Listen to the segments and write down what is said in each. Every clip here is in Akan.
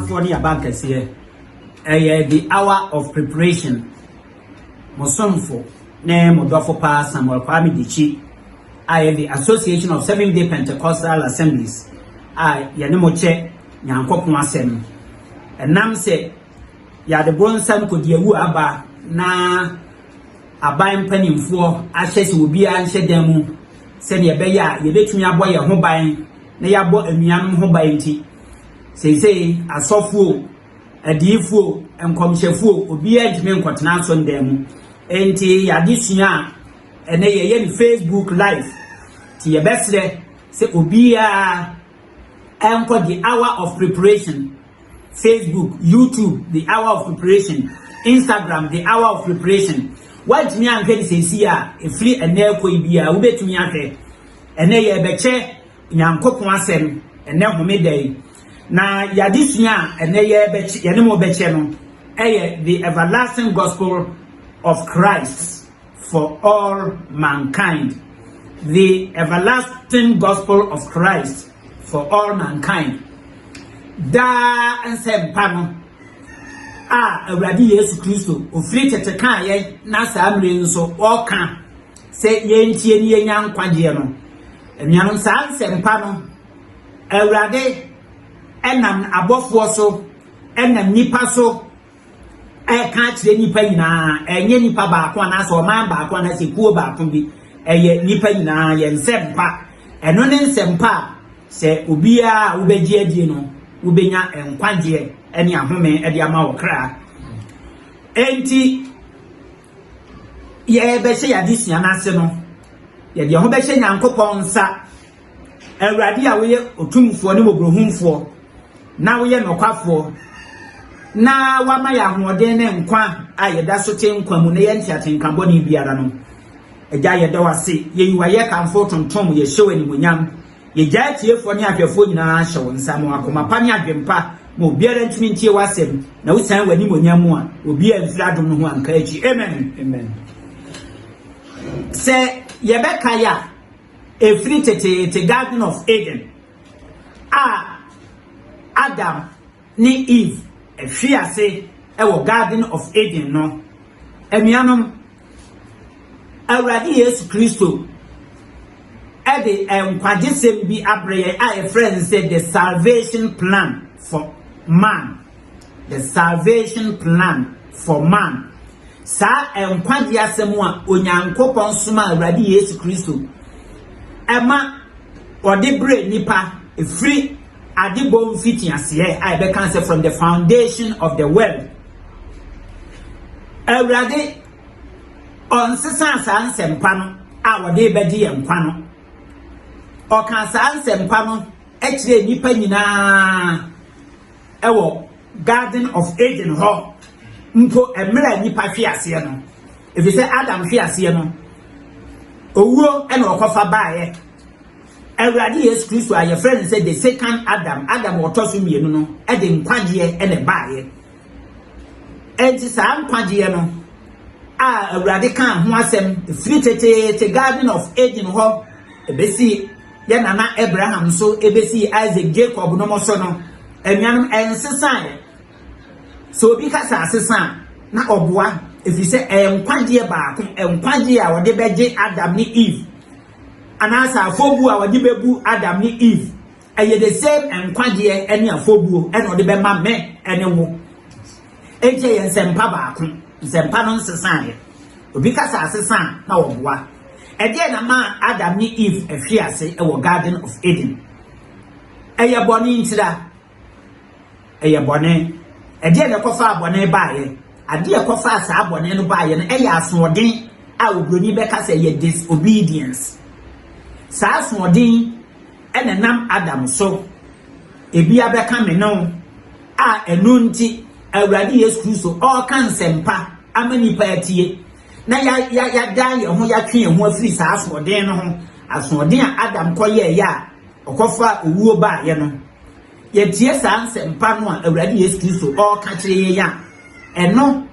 for the bankers here. The hour of preparation. Mosomfo, name Odofo Pa Samuel Kwame Dichi. The Association of Seventh-day Pentecostal Assemblies. Yanemoche Nyankopon Asem. Nam se ya de bronsam kodiewu aba na aban panimfo ahyese obi a nhyɛ dan mu se ne be ya ye betumi abo ye ho ban na ya bo anuanom ho ban nti sei asɔfo adiifo enkomhyɛfo obi a ntimi nkɔtena so ndan mu enti ya de sua ene ye ni Facebook live ti ye besre se obi a enko the hour of preparation. Facebook, YouTube, the hour of preparation. Instagram, the hour of preparation. What me and Kenny says here, a free and near coibia, ube to me ake, and nay a beche, Yankopon Asem, and now midday. Now, Yadisnia, and nay a beche, Yanimo Becheno, the everlasting gospel of Christ for all mankind. The everlasting gospel of Christ for all mankind. Da nsempano awurade Yesu Kristo ofiri teteka ye na saamre nso oka se yentie ni yenya nkwaje no enuanom saa nsempano awurade enam abofo so enam nipa so ka kire nipa nyina enye nipa baako ana so man baako ana se kuo baako bi eye nipa nyina ye nsempa eno ne nsempa se obia ubegye adie no ubenya enkwaje eni ahome edi ama wokra enti ye be hye yadisia na ase no ye de ho be hye Nyankopon nsa awurade a woye otumfo ne mobrohumfo na woye nokwafo na wama ya hoden ne nkwa a ye da so te nkwa mu ne ye ntiatenkambo ne biara no eja ye da wase ye yiwa ye kamfo tontom ye hyewe ni munyam ye gya tiefo ne ahwefo nyina hye won nsam akoma pa ne adwempa mo biara ntimi ntie wasem na wusan wani monyamu a obi amfira dum no ho anka achi amen se yebeka ya efiri tete Garden of Eden Adam ni Eve efiase ewo Garden of Eden no emianom awurade Yesu Kristo the nkwajesem bi abreye a friend said the salvation plan for man. The salvation plan for man. Sa nkwaje asemu a Onyankopon soma awurade Yesu Kristo ema ode bre nipa efri adibom fiti ase a be can say from the foundation of the world. Awurade on sesa ansempa no a wode bedi enkwa no oka sa ansempa no ekire nipa nyina ewo Garden of Eden ho mpo emra nipa fiase no if you say Adam fiase no owuo e na okofa baaye awurade Yesu Kristo aye friend say the second Adam otoso mienu no e de nkwaje e ne baaye enti sa nkwaje no awurade kan ho asem free tete Garden of Eden ho ebesi ya nana Abraham so ebesi Isaac Jacob no mo so no enuanom ensesan so obi ka sa asesan na oboa efi se enkwaje baako enkwaje a wode beje Adam ni Eve anasa afobu a wode bebu Adam ni Eve eye the same enkwaje ene afobu ene wode be ma me ene wo eje ye nsempa baako nsempa no nsesan obi ka sa asesan na oboa ede na ma Adam ni Eve efiase ewo Garden of Eden eye boni ntira eye boni ede na kofa abone baaye ade e kofa asa abone no baaye no eye asoden a obroni be ka say ye disobedience sa asoden ene nam Adam so ebi abeka me no a enu nti awurade Yesu Kristo o kan sempa amani pa atie na ya dan ye ho ya twe ye ho afiri sa asoden no ho asoden a Adam koye ya okofa owuo baaye no ye tie sa ansempa no a awurade Yesu Kristo o ka kire ye ya eno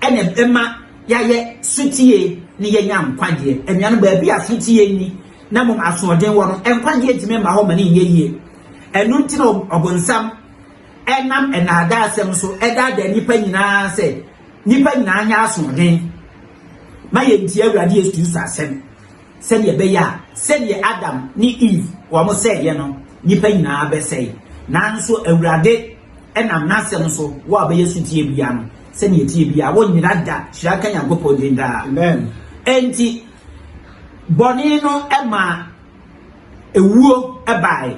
ene ema ya ye sutie ni ye nya nkwaje enuan ba bi afutie ni na mom asoden wo no nkwaje etime ma ho mane ye eno nti no obonsam enam enada asem so eda da nipa nyina se nipa nyina anya asodwen ma ye ntie awurade Yesu Kristo asem se ye be ya se ye Adam ni Eve wo mo se ye no nipa nyina be se nanso awurade enam nasem so wo abe Yesu tie bia no se ne tie bia wo nyina da hira kan Yankopɔn den da amen enti boni no ema ewuo ebae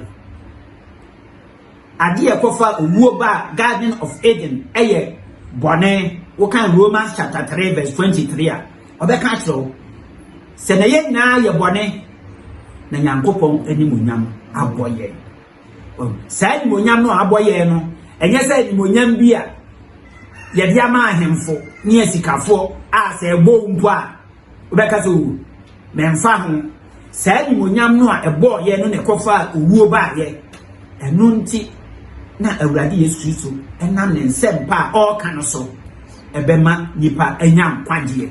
ade ekofa ewuo ba Garden of Eden eye boni wo kan Romans chapter 3 verse 23 a obeka kiro se na ye na ye boni na Yankopɔn animuonyam aboye sa animuonyam no aboye no enye sa animuonyam bi a ye dia ma ahemfo ne asikafo a se ebo mpo a obeka so memfa ho sa animuonyam no a ebo ye no ne kofa owuo ba ye enu nti na awurade Yesu Kristo enam ne nsem pa all kan so ebema nipa enya nkwaje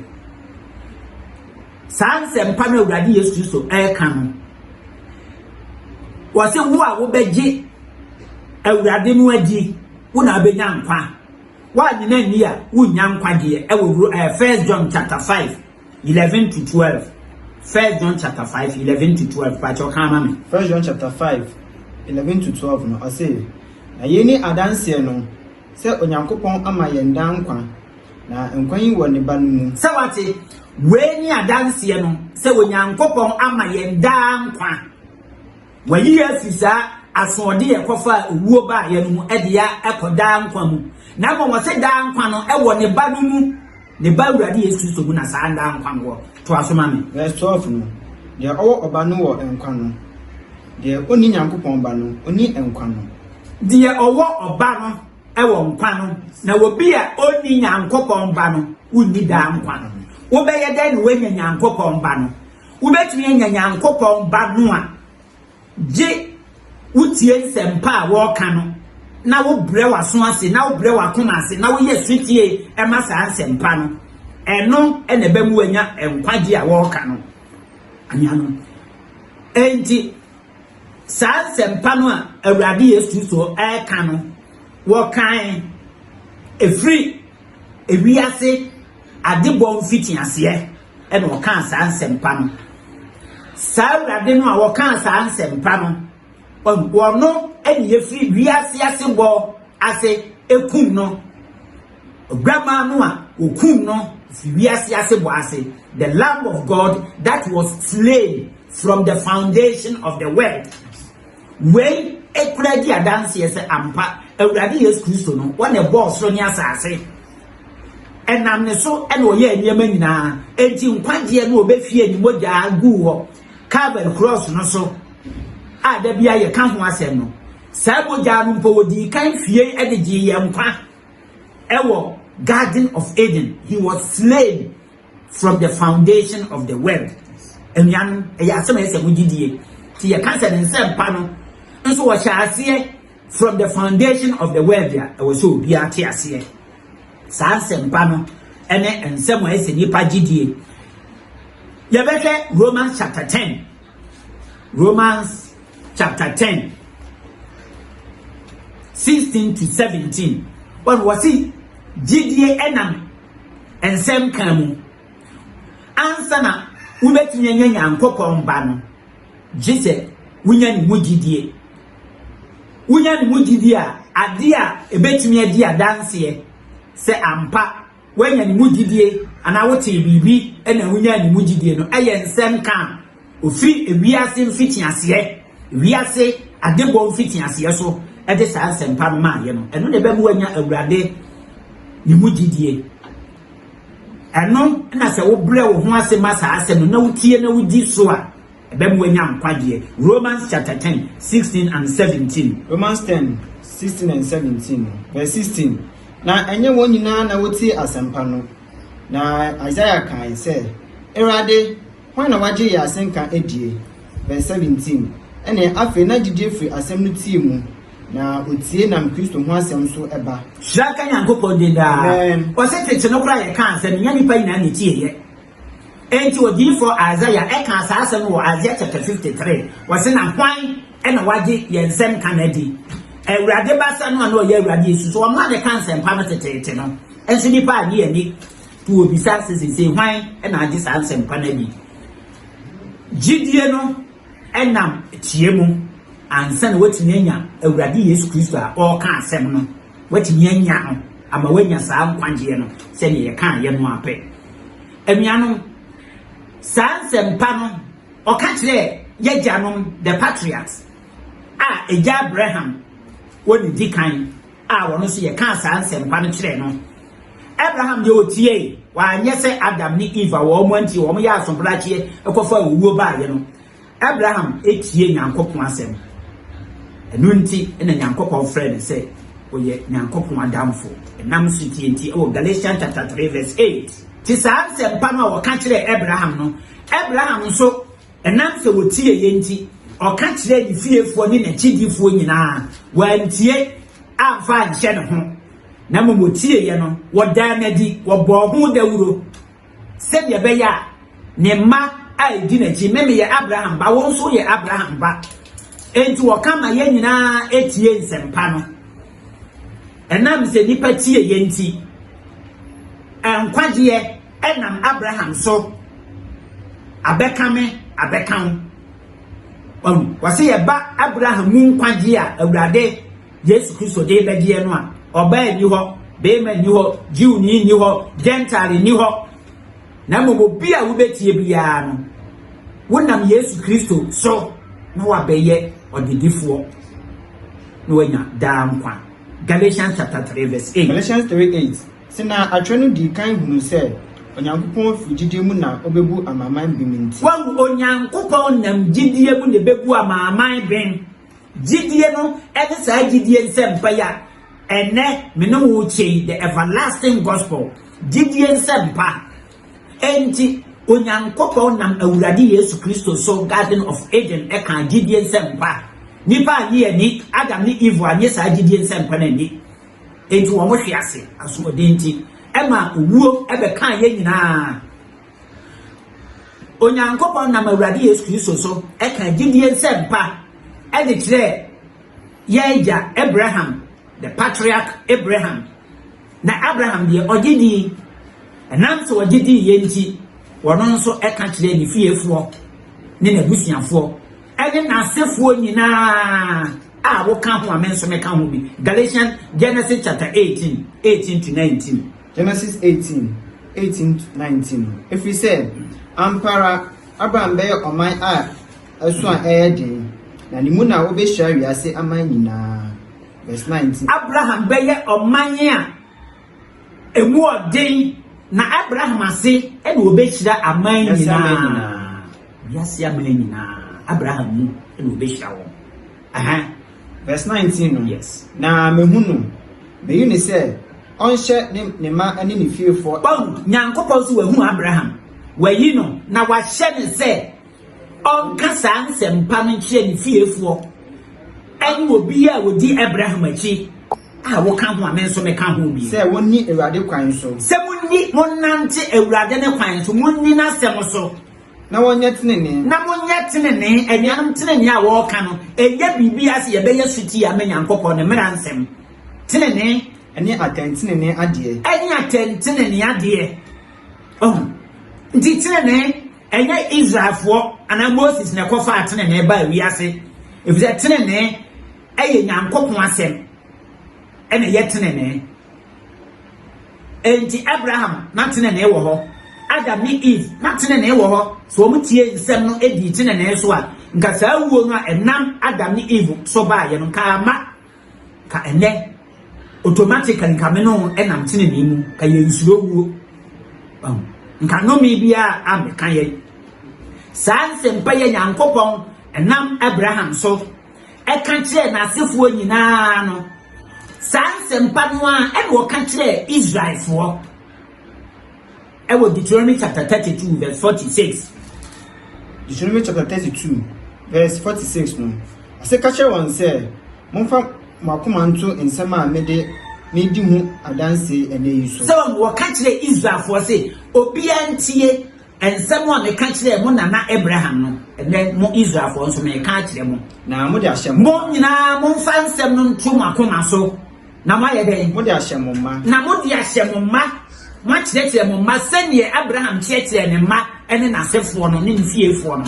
sa nsem pa na awurade Yesu Kristo kan wo se wo a wo beje awurade no adi wo na abenya nkwa wa nyina ni a wo nya nkwaje e wo 1 John chapter 5 11 to 12 1 John chapter 5 11 to 12 pa cho kan ma me 1 John chapter 5 11 to 12 no ase na yeni adanse no se Onyankopɔn ama yenda nkwa na nkwa yi wɔ ne ba no mu se wate we ni adanse no se Onyankopɔn ama yenda nkwa wayi afisa asode ye kofa owuo ba ye no mu ede ya ekoda nkwa mu na bo wose da nkwa no e wo ne ba no mu ne ba awurade Yesu Kristo mu na sa da nkwa no to asoma me verse 12 no de owo oba no wɔ nkwa no de oni Nyankopɔn ba no oni nkwa no de owo oba no e wo nkwa no na obi a oni Nyankopɔn ba no uni da nkwa no wo be ye da ne we Nyankopɔn ba no wo betumi nya Nyankopɔn ba no a je utie nsempa a wo ka no na wo bre waso ase na wo bre wakoma ase na wo ye sutie e ma sa nsempa no eno e na ba mu anya enkwaje a wo ka no anya no enti sa nsempa no a awurade Yesu Kristo e ka no wo kan efri ewiase adebɔ mfiti ase e na wo kan sa nsempa no sa awurade no a wo kan sa nsempa no wono eni efri wiase ase bo ase ekum no grandma no a okum no wiase ase bo ase the Lamb of God that was slain from the foundation of the world when ekura di adanse ese ampa awurade Yesu Kristo no wona boss ro ni asase enam ne so ena oye anyema nyina enti nkwaje no obefie ni mogya agu ho Calvary cross no so a da bia ye kan ho asem no sa mogya no mpo wodi kan fie edege ye nkwa ewo Garden of Eden he was slain from the foundation of the world enian e ya asem ese mugidie ti ye kan se nsem pa no nso wo hya ase from the foundation of the world ya e wo so obi ate ase sa nsem pa no ene nsem ese nipa gidie ye beke Romans chapter 10 Romans chapter 10 16 to 17 when was he gidie enam ensem kan mu ansa na ubetumi nya Nyankopɔn ba no gise wunya ni mugidie a ade a ebetumi adi adanse se ampa wanya ni mugidie ana wote bibi ena wunya ni mugidie no eye nsem kan ofiri ewiase mfiti ase wiase adebɔ mfiti ase so ede sa nsem pa ma ye no eno ne be mu wanya awurade ni mugidie eno na se wo bre wo ho ase ma sa ase no na wutie na wudi so a ebe mu wanya nkwaje Romans chapter 10 16 and 17 Romans 10 16 and 17 verse 16 na enye won nyina na wotie asempa no na Isaiah kan say Erade hwan na waje ya asenka edie verse 17 ene afi na gidie firi asem no tie mu na otie nam Kristo ho asem so eba shaka Nyankopɔn de da o se tete no kra ye kan asem nya nipa nyina ne tie ye enti odi for Isaiah e kan asem no Isaiah chapter 53 was na hwan ena waje ye nsem kanadi Ewurade basa no ano ye Ewurade Yesu so ma de kan sempa no tetete no enso nipa ani ani to obisa sese hwan na age san sempa na bi gidie no enam tie mu ansa na watini anya Ewurade Yesu Kristo a o ka asem no watini anya no ama wanya saa nkwagye no se ne ye kan ye no ape emiano san sempa no o ka kire ye janom the patriots eja Abraham woni dikan wono so ye ka san sempa no kire no Abraham ye otie wa anye se Adam ni Eve wo mo anti wo mo ya asombra chie ekofa wuwo ba ye no Abraham etie Nyankopon asem enu nti ena Nyankopon frɛ ne se oye Nyankopon adamfo enam so tie nti Galatians chapter 3 verse 8 ti san sempa no wo ka kire Abraham no Abraham so enam se wotie ye nti o ka kire di fiefo ni na chidifo nyina wantie amfa nhyɛ ne ho na momotie ye no woda na di wo bo ho dawuro se de be ya ne ma a edi na chi meme ye Abraham ba won so ye Abraham ba enti wo kama ye nyina etie nsempa no enam se nipa tie ye nti enkwagye enam Abraham so abekan wase ye ba Abraham mu nkwagye a Awurade Yesu Kristo de begye no a oba ni ho be ma ni ho Jew ni ho Gentile ni ho na mo bi a wo betie bia no wonam Yesu Kristo so no wa beye odidifo no wanya da nkwa Galatians chapter 3 verse 8 Galatians 3:8 sina atwenu di kan hunu se Onyankopon fujidie mu na obebu amaman biminti wan Onyankopon nam gidie mu ne bebu amaman ben gidie no ene sa gidie nsempa ya ene me no wo chei the everlasting gospel gidie nsempa enti Onyankopon nam Awurade Yesu Kristo so Garden of Eden e kan gidie nsempa nipa ni ani Adam ni Eve anye sa gidie nsempa na ni enti wo mo hwe ase aso odenti ema owuo ebe kan ye nyina Onyankopon nam Awurade Yesu Kristo so e kan gidie nsempa e de kire ye Abraham the patriarch Abraham na Abraham de ogidi enam so ogidi ye nti wono nso e ka kire ni fiefo ne na busuafo e na asefuo nyina a wo ka ho amenso me ka ho bi Galatians Genesis chapter 18 to 19 Genesis 18 to 19 if we say ampara Abraham be oman a asu a eden na ni mu na wo be hia wiase aman nyina verse 19 Abraham be ye oman a emu odin na Abraham ase e na obehira aman nyina wiase aman nyina Abraham mu e na obehira wo verse 19 no yes na mehunu me ni se onhye ne ma ani ne fiefo bon Nyankopon so wahu Abraham wayi no na wahye ne se onka saa nsempa no kire ne fiefo ani obi a wodi Abraham achi a wo ka ho amenso me ka ho bi se wonni Awurade kwan so se munni monnante Awurade ne kwan so munni na sem so na wonye tenene na monye tenene anuanam tenene a wo ka no eye bibi ase ye beye suti a me Nyankopon ne mera nsem tenene ene atentenene ade nti tenene enye Israelfo ana Moses na kofa atenene ba wi ase efize tenene eye Nyankopon asem ene ye tenene enti Abraham na tenene wo ho Adam ni Eve na tenene wo ho so omutie nsem no edi tenene so a nka saa wuo no a enam Adam ni Eve so ba ye no ka ama ka ene automatically kameno enam tenene mu ka ye nsuro wuo nka no mi bia ameka ye sanse mpa ye Nyankopon enam Abraham so e ka kire na asefuo nyina no sanse mpa no a e wo ka kire Israelfo e wo Deuteronomy chapter 32 verse 46 Deuteronomy chapter 32 verse 46 no ase ka kire won se momfa makoma nto nsema mede medi hu adanse ene yiso so wo ka kire Israelfo se obi antie ensem a me ka kire mo nana Abraham no ene mo Israel fo nso me ka kire mo na mo de ahyem mo nyina mo fa nsem no nto makoma so na ma ye den mo de ahyem ma na mo de ahyem ma ma kire mo ma sene Abraham kire ne ma ene na sefo no ne fiefo no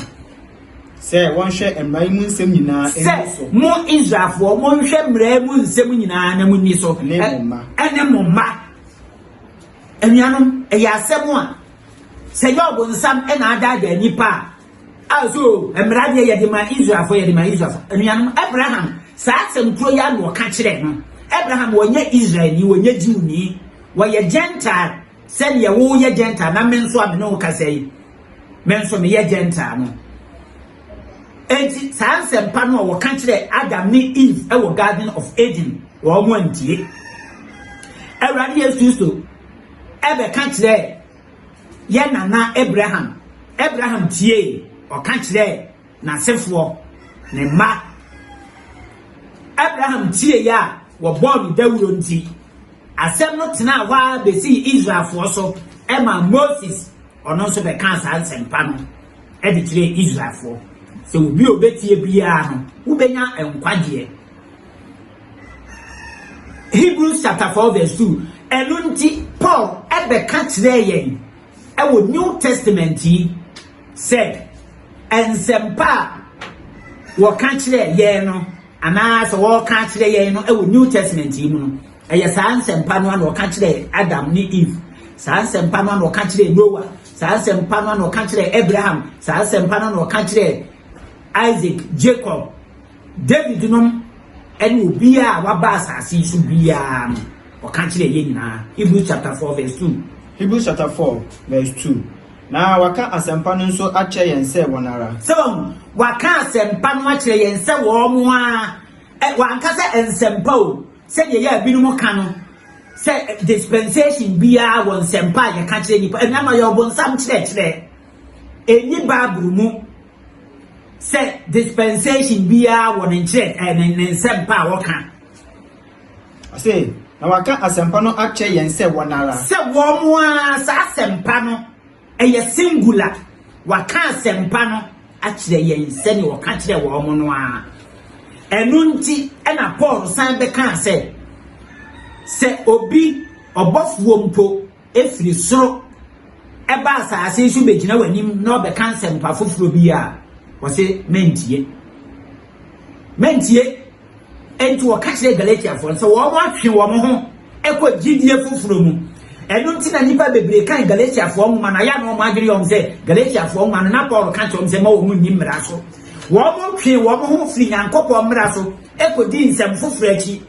se won hwe emrai mu nsem nyina eni so mo Israel fo mo hwe mrai mu nsem nyina na mu ni so ene mo ma enuanom eya asem a se yobo nsam ena ada nipa aso emrade ye de ma Israel fo ye de ma Israel enuanom Abraham sa asem tro ya no ka kire no Abraham wonye Israel ni wonye Jew ni wo ye Gentile se ye wo ye Gentile na menso a me no ka sei menso me ye Gentile no enti sa asem pa no wo ka kire Adam ni Eve e wo Garden of Eden wo mo antie Awurade Yesu ebe ka kire ye nana Abraham tie o ka kire na sefo ne ma Abraham tie ya wo born Dawuro nti asem no tena wa be si Israel fo so e ma Moses ono so be ka sa sempa no e di kire Israel fo se obi obetie bia no wo benya enkwagye Hebrews chapter 4 verse 2 elunti Paul ebe ka kire yen ewo New Testament said ensempa wo ka kire yen no ana so wo ka kire yen no ewo New Testament mu no eye sa ensempa no na wo ka kire Adam ni Eve sa ensempa no na wo ka kire Noah sa ensempa no na wo ka kire Abraham sa ensempa no na wo ka kire Isaac Jacob David no ene obia wa ba asase so bia no wo ka kire yen nyina Hebrews chapter 4 verse 2 Hebrews chapter 4 verse 2 na waka asempa no nso ache yen se wonara so waka asempa no ache yen se wo mo a wanka se ensempa o se ye ya binu ka no se dispensation bia won sempa ye ka kire nipa na ma ye obonsam kire eni bible mu se dispensation bia won kire en sempa wo ka ase na waka asempa no ache yen se wonara se wo mo a sa asempa no eye singular waka asempa no ache yen se ni wo ka kire wo mo no a enunti ena Paul san be kan se obi obofuo mpo efiri soro eba asase su begina wanim na obe kan sempa foforo bi a wo se mentie enti wo ka kire Galatia fo so wo mo atwe wo mo ho ekogidie foforo mu enunti na nipa bebre kan Galatia fo mo na ya no mo agiri yom se Galatia fo mo na Paul kan chom se ma wo mu nimra so wo mo twe wo mo ho firi Nyankopɔ mmra so ekodi nsem foforo achi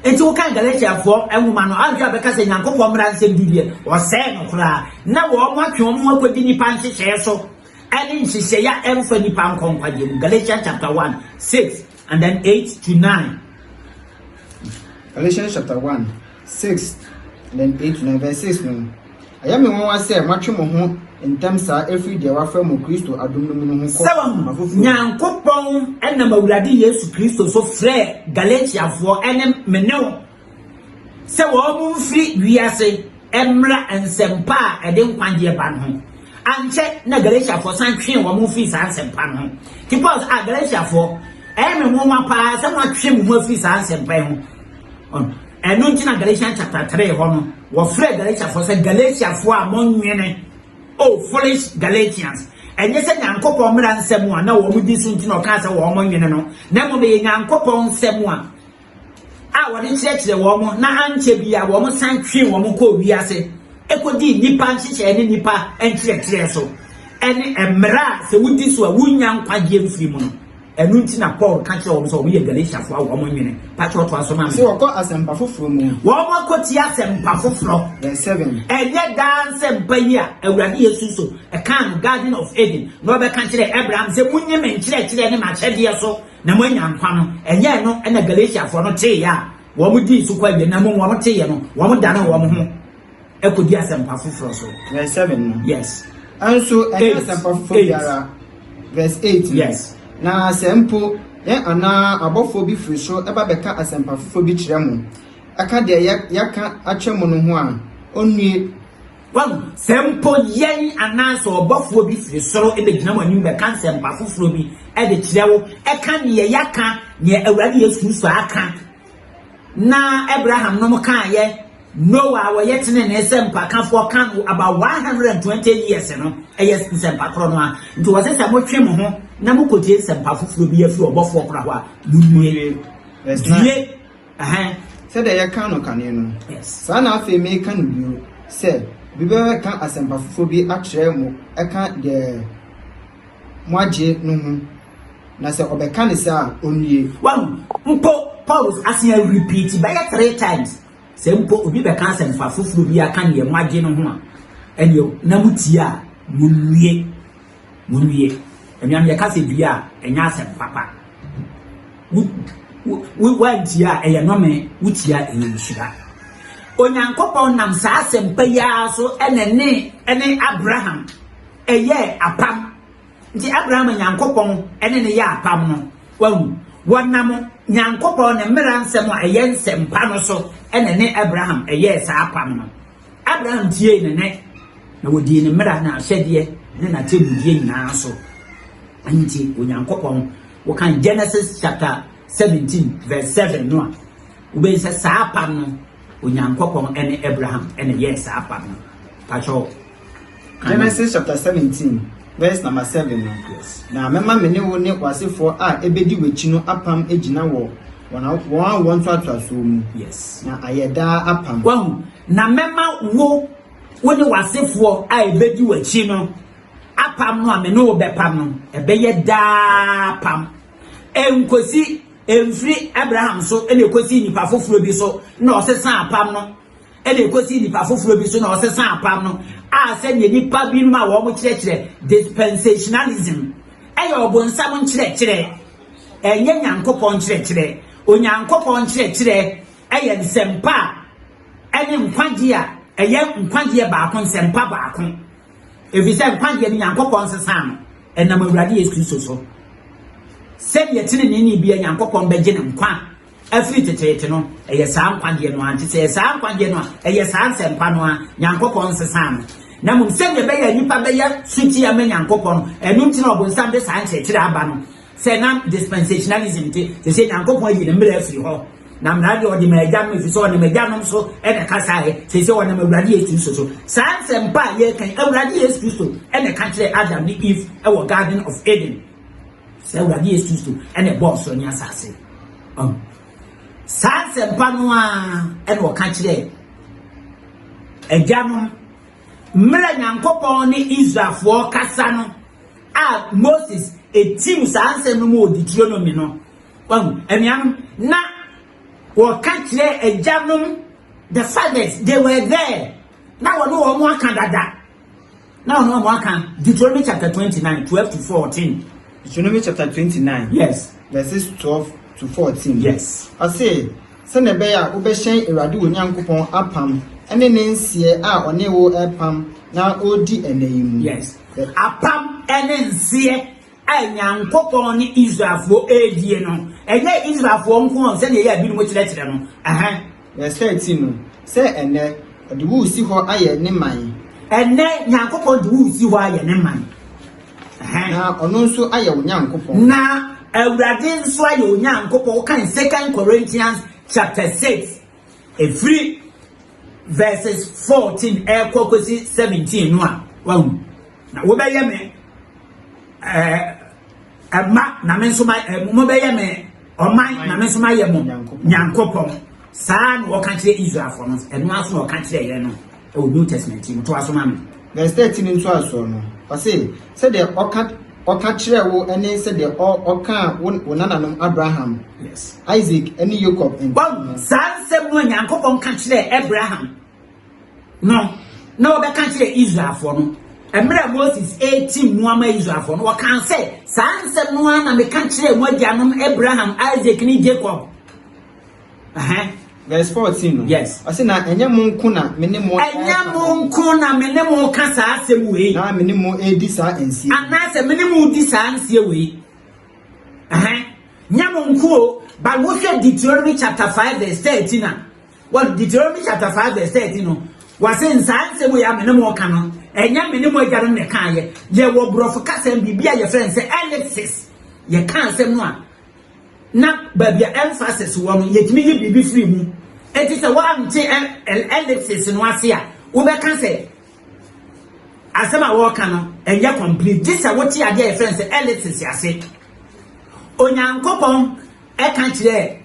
enti wo kan Galatia fo enwuma no anhwa be ka se Nyankopɔ mmra nsem bibie wo se no kra na wo mo atwe wo mo ekodi nipa nhyehyɛ so ani nhyehyɛ ya emfa nipa nkonkwaje mu Galatians chapter 1 6 and then 8 to 9 Galatians chapter 1 6 and then 8 to 9 verse 6 no ayame won wa se matwe mo ho entem sa every day wa fa mo Kristo adom no mu ho ko Nyankopon enam awurade Yesu Kristo so frɛ Galatia fo enem menew se wo mo mfiri wiase emra ensempa ede nkwanje ba no anche na Galatia fo san twen wo mo mfiri sa ensempa no because Galatia fo eme mo ma pa se mo atwe mo mfiri sa ensempa ho enu nti na Galatians chapter 3 ho no wo frɛ Galatia fo se Galatia fo a mo nwene foolish Galatians enye se Nyankopɔ mmra nsɛm a na wo mu di so nti na ɔka sɛ wo mo nwene no na mo be Nyankopɔ nsɛm a wo de kyerɛkyerɛ wo mo na anche bia wo mo san twe wo mo kɔ wiase ekodi nipa nhyehyɛ ne nipa enkyerɛkyerɛ so ene mmra se wudi so a wunya nkwagye mfiri mu no enu nti na Paul ka kyerɛ wo so wo ye Galatia fo a wo mo nwene pa kyerɛ to aso ma se wo kɔ asempa foforo mu wo mo kɔti asempa foforo verse 7 enye dan sempa yi a Awurade Yesu so e kan Garden of Eden no be ka kyerɛ Abraham se munye me nkyerɛkyerɛ ne ma kyɛdeɛ so na mo anya nkwa no enye no na Galatia fo no tee ya wo mo di so kwa bi na mo wo mo tee no wo mo dane wo mo ho ekodi asempa foforo so verse 7 no yes anso enye asempa foforo biara verse 8 yes na sempo ana abofo bi firi so eba beka asempa foforo bi kyerɛ mo aka de yaka akyɛ mo no ho a onue One sempo yen anaso obofo bi firi soro e begina mo anim be kan sempa foforo bi e de kirewo e kan ye yaka ne awurade Yesu so aka na Abraham no kan ye Noah wa yetene ne sempa kan for kan about 120 years no e yes sempa kro no a nti wo se mo twe mo ho na mo kotie sempa foforo bi afiri obofo kra ho a munue die said the yakano canino. Yes. Son of a make can you said, we were can assemble for be a tremo, I can't the Moje no. Nasa Obecanisa only one. Paulus asking a repeat by 3 times. Sempo ubi be can send for fufu be a can ye margin on and you namutia munie and yam yakasi bia and yasem papa. We went here a nome which here in Sugar. Onyankopon nam sa sempa ya so ene Abraham eye apam nti Abraham nyankopon ene ne ya apam no wonam nyankopon ne mmera nsem a eye nsempa no so ene ne Abraham eye sa apam no Abraham tie ne na wodi ne mmera na ahwede ne na tebudie nyina so nti onyankopon wo kan Genesis chapter 17 verse 7 no ube say sa apam no onyankopon ene Abraham ene yes apam no pacho Genesis chapter 17 verse number 7 yes na mema mene wo ne kwasefo a ebedi wechi no apam ejina wo won twatwa so mu yes na ayeda apam wahu na mema wo ne wasefo a ebedi wechi no apam no amene wo bepam no ebeye da apam enkosi Emfri Abraham so ene ekosi nipa foforo bi so na osesa apam no ene ekosi nipa foforo bi so na osesa apam no a se ne nipa bi ma wo mo kire dispensationalism eyo obonsam kire enye nyankopon kire onyankopon kire eye nsempa ene nkwagye a eye nkwagye ba ko nsempa ba ko efise nkwagye ni nyankopon sesa no enam awurade Yesu Kristo so send ye tini ni bia nyankopon beje ne nkwa afiri tetete no eye saa nkwagye no anti se saa nkwagye no eye saa nsempa no a nyankopon sesa no na mum send ye be ya nipa be ya suti ya me nyankopon enu nti na obonsam de saa nkyekire aba no se na dispensationalism te se nyankopon yi ne mra afiri ho na mra de odi meja no fi so ne meja no so e ne kasa he se wona mawurade Yesu so saa nsempa ye kan awurade Yesu so e ne ka kire Adam ni Eve e wo Garden of Eden. Se wadi Yesu ene boss oni asase sanse mpano a ene wo ka kire ejano mra nyankopon ni Israelfo kasa no a Moses etim sanse no mo Deuteronomy no eniam na wo ka kire ejano the fathers they were there na wono wo mo aka dada na wono mo aka Deuteronomy chapter 29 12 to 14 Deuteronomy chapter 29 yes verses 12 to 14 yes I say sene be ya obehyen Awurade onyankopon apam ene ne nsie a one wo apam na odi enayimu yes apam ene nsie a nyankopon ni Israelfo edie no enye Israelfo nko sene ya bi no kire no verse 13 no se ene odi wo si ho aye ne man ene nyankopon di wo si ho aye ne man na ono nso aye onyankopon na Awurade nso aye onyankopon kan 2 Corinthians chapter 6 every verses 14 ekokosi 17 no a wahu na wo beye me ama na me nso mo beye me oman na me nso ma ye mo nyankopon saa no wo kan kire Israel for no eno aso no kan kire ye no e New Testament mo to aso ma me verse 13 nso aso no ase se de oka kire wo ene se de oka wonananom Abraham yes Isaac ene Jacob en sansem no nyankopon kan kire Abraham no na wo be kan kire Israel for no emre Moses 18 muama Israel for no wo kan say sansem no na me kan kire mo agianom Abraham Isaac ni Jacob verse 14 no yes ase na enye mo nko na mene mo ka saa asem we na mene mo edi saa ensie anase mene mo di saa ensie we nyamo nko ba wo hwe Deuteronomy chapter 5 verse 13 na what Deuteronomy chapter 5 verse 13 no wase nsanse mu ya mene mo ka no enya mene mo agare ne kan ye wo brofo kasem bibia ye friend say ellipsis ye kan asem no a na babia emphasis wo no ye timi ye bibi free mu enti se wa amche ellipsis no ase a wo be kan say asema wo ka no enya complete this a what ade ye friend say ellipsis ase onyankopon e kan kire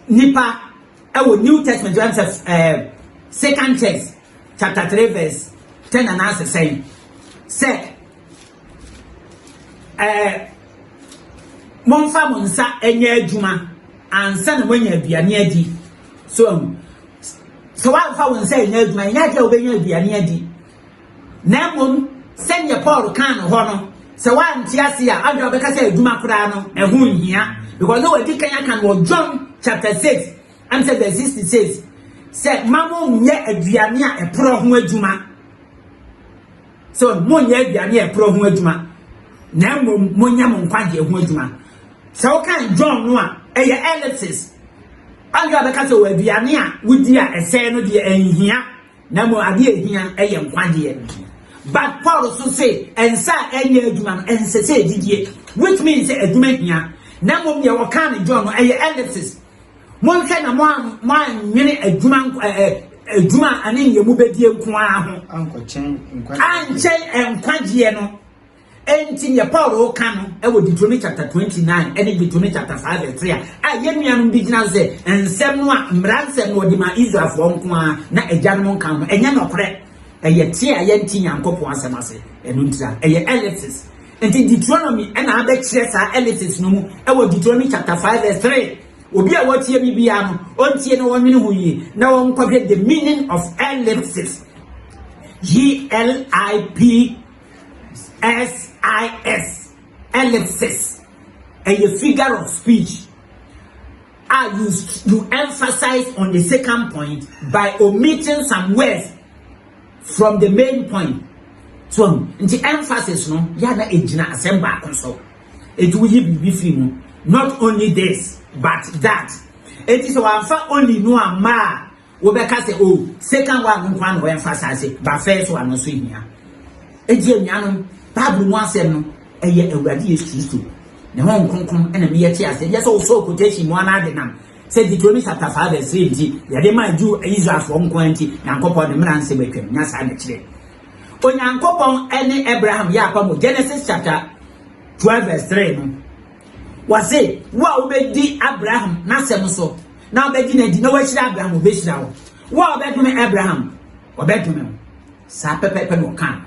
nipa our New Testament, second text, chapter 3, verse 10 and answer saying, say, Monfa Monsa, enye juma, and son when you be a near di. So I found say, enye juma, enye when you be a near di. Namum, send your Paul can honor. So I'm Tiasia, I don't because I do my prano, and who here, because no, I think I can John chapter 6. And said the 66 said mamo nye aduane a epro ho adwuma so mo nye aduane a epro ho adwuma na mo nya mo nkwaje ho adwuma so kan John no a eye ellipsis anga be ka so aduane a wudi a ese no de enhia na mo ade ehia eye nkwaje but Paul so say ensa enye adwuma no ense say didie which means adwuma hia na mo ye wo kan John no eye ellipsis mon kana mo nwene adwuma ane yemu bedie nko aho ankochen enkwagye no enti ye Paul ka no e wo Deuteronomy chapter 29 ene Deuteronomy chapter 5 verse 3 a yenuanu bi gina se ensem no a mransem no de ma Israel fo nko a na agyanom nka ho enya no kore eye tie a yenti nyankopon asem ase enu ntira eye ellipsis enti Deuteronomy ena abe kire sa ellipsis no mu e wo Deuteronomy chapter 5 verse 3 obi a watie bibia no ontie no wonwene hu yi na won kwabye the meaning of ellipsis ellipsis ellipsis a figure of speech you emphasize on the second point by omitting some words from the main point so the emphasis no ya na ejina asemba akonso etu yi bibi free mu not only this but that it is one for only no ama we be ka say oh second one nko an we emphasize but first one no so hia eji anuanom bible mu asem no eye awurade Yesu Kristo ne ho nkonkon na me yeti ase yes so quotation mu ana de nam say Deuteronomy chapter 5 verse 3 ya de ma ju Israel for nko anti Yankopon de mra nse betwam nya sa de kire Onyankopon ene Abraham ya pa mo Genesis chapter 12 verse 3 no wase wa obedi Abraham na sem so na obedi na di na wa shira Abraham obeshira wo wa obedi me Abraham obedi me sa pepepe no kan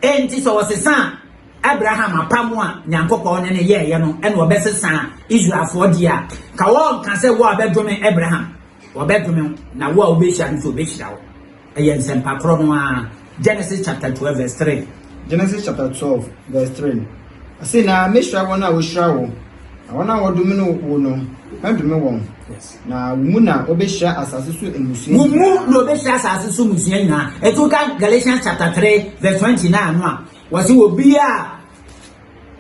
enti so wase san Abraham apamu a Nyankopon ne ye no ene obesesa Israel for dia ka won kan se wa obedi me Abraham obedi me na wa obeshira no obeshira wo eye nsempa kro no a Genesis chapter 12 verse 3 Genesis chapter 12 verse 3 I say na meshra wona wo shra wo wona wo dumi no wo no adumi won yes na mu na obeshra asase so emusuan mu no obeshra asase so musuan na eto ka Galatians chapter 3 verse 29 no a wasi wo bia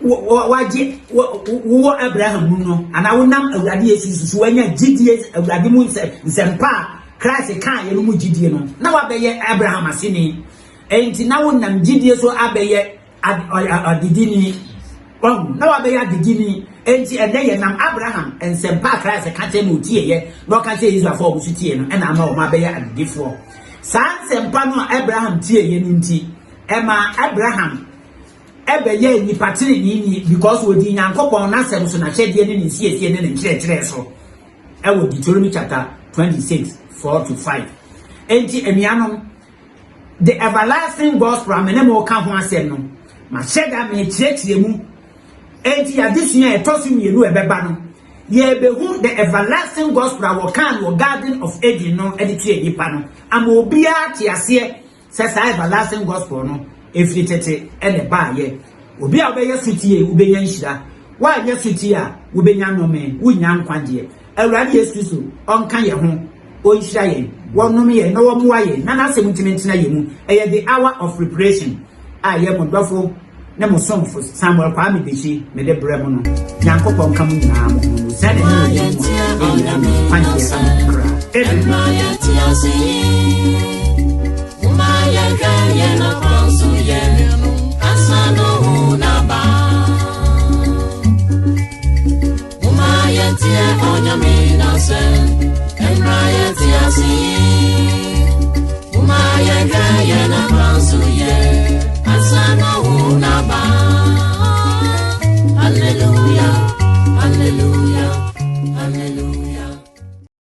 waje wo Abraham mu no ana wo nam awurade Yesu so wanya gidie awurade mu nsempa Christ kan ye no mu gidie no na wabeye Abraham asini enti na wo nam gidie so abeye adidini na wabe ya digini enti ende ye nam Abraham ensempa Christ ka te no tie ye no ka te Israel for obusu tie no na ma o ma be ya adidifo san sempa no Abraham tie ye nti ema Abraham ebe ye ni patiri ni because we di Nyankopon na sem so na hyede ne siesie ne nkyerɛkyerɛ so e wo Deuteronomy chapter 26 4 to 5 enti emianom the everlasting gospel amene mo ka ho asem no ma hyeda me kyerɛkyerɛ mu enti ya disua etosu mienu ebeba no ye behu the everlasting gospel our can your garden of Eden no editue nipa no ama obia tiase se sa everlasting gospel no efritete ene ba ye obia obeye sutie ubenya nhira wa ye sutie a ubenya nome wunya nkwaje awurade Yesu Kristo onka ye ho onhira ye wonome ye na womoa ye na na semuntime ntina ye mu eye the hour of preparation a ye modofo ne mo somfo Samuel Kwame Bechi me de bremo no Nyankopon kam nyina mo no sɛ ne ne mu kwantie am kra